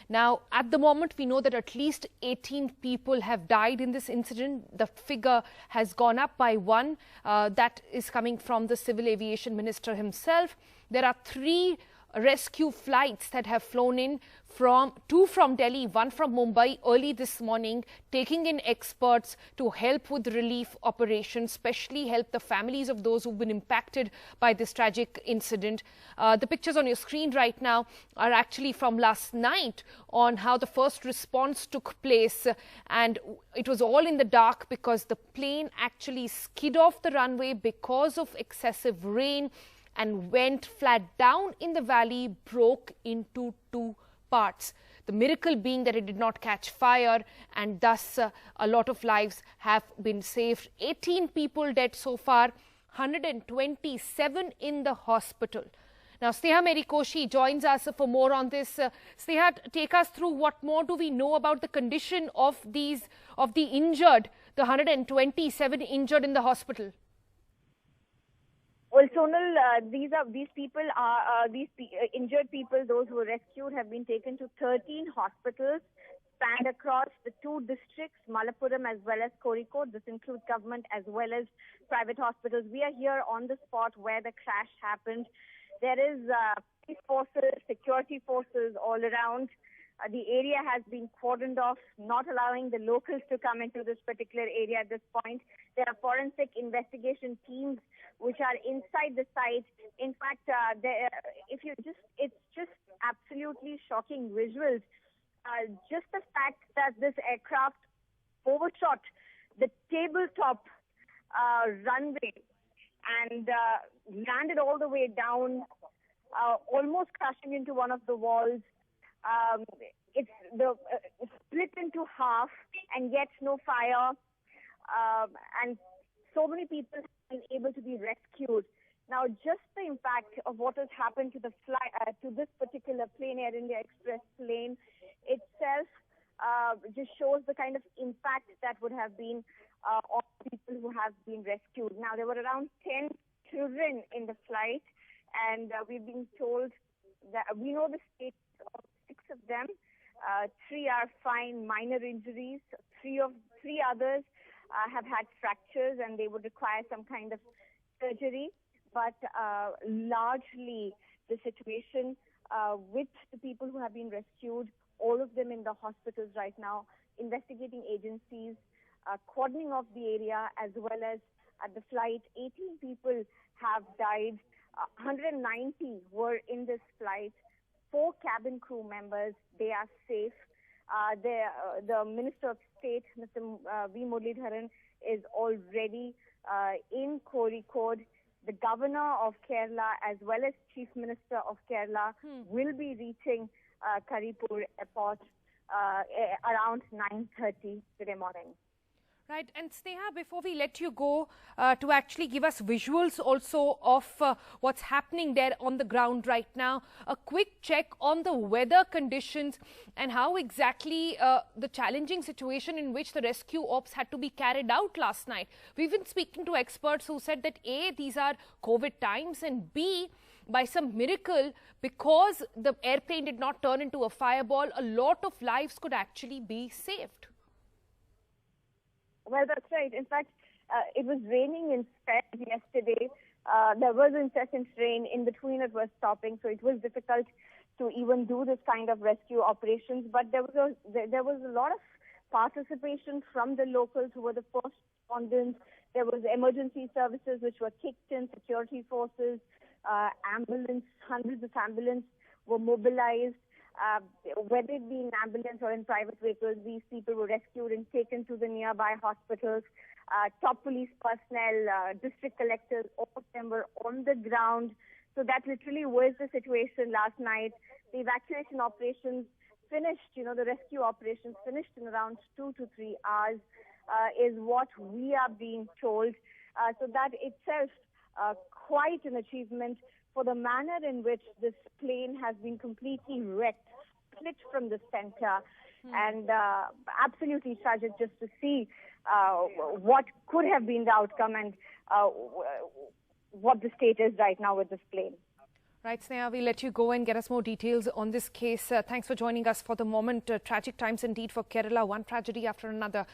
Now, at the moment, we know that at least 18 people have died in this incident. The figure has gone up by one. That is coming from the Civil Aviation Minister himself. There are 3 rescue flights that have flown in, two from Delhi, one from Mumbai early this morning, taking in experts to help with relief operations, especially help the families of those who've been impacted by this tragic incident. The pictures on your screen right now are actually from last night on how the first response took place, and it was all in the dark because the plane actually skid off the runway because of excessive rain and went flat down in the valley, broke into 2 parts. The miracle being that it did not catch fire, and thus a lot of lives have been saved. 18 people dead so far, 127 in the hospital. Now, Sneha Merikoshi joins us for more on this. Sneha, take us through what more do we know about the condition of the injured, the 127 injured in the hospital? Well, Sonal, these injured people, those who were rescued, have been taken to 13 hospitals spanned across the 2 districts, Malappuram as well as Kozhikode. This includes government as well as private hospitals. We are here on the spot where the crash happened. There is police forces, security forces all around. The area has been cordoned off, not allowing the locals to come into this particular area at this point. There are forensic investigation teams which are inside the site. In fact, it's just absolutely shocking visuals. Just the fact that this aircraft overshot the tabletop runway and landed all the way down, almost crashing into one of the walls. It's split into half, and yet no fire, and so many people have been able to be rescued. Now, just the impact of what has happened to to this particular plane, Air India Express plane itself, just shows the kind of impact that would have been on people who have been rescued. Now, there were around 10 children in the flight, and we've been told that we know the state of 6 of them. 3 are fine, minor injuries. 3 others have had fractures, and they would require some kind of surgery. But largely, the situation with the people who have been rescued, all of them in the hospitals right now, investigating agencies, cordoning off the area as well as at the flight. 18 people have died. 190 were in this flight. 4 cabin crew members, they are safe. The Minister of State, Mr. V. Muralidharan, is already in Kozhikode. The Governor of Kerala as well as Chief Minister of Kerala will be reaching Karipur Airport around 9:30 today morning. Right. And Sneha, before we let you go, to actually give us visuals also of what's happening there on the ground right now, a quick check on the weather conditions and how exactly the challenging situation in which the rescue ops had to be carried out last night. We've been speaking to experts who said that A, these are COVID times, and B, by some miracle, because the airplane did not turn into a fireball, a lot of lives could actually be saved. Well, that's right. In fact, it was raining in spells yesterday. There was incessant rain. In between, it was stopping, so it was difficult to even do this kind of rescue operations. But there was a lot of participation from the locals who were the first respondents. There was emergency services which were kicked in, security forces, ambulance, hundreds of ambulances were mobilized. Whether it be in ambulance or in private vehicles, these people were rescued and taken to the nearby hospitals. Top police personnel, district collectors, all of them were on the ground. So that literally was the situation last night. The evacuation operations finished, the rescue operations finished in around 2 to 3 hours, is what we are being told. So that itself, quite an achievement for the manner in which this plane has been completely wrecked, split from the center, and absolutely tragic just to see what could have been the outcome and what the state is right now with this plane. Right, Sneha, we'll let you go and get us more details on this case. Thanks for joining us for the moment. Tragic times indeed for Kerala, one tragedy after another.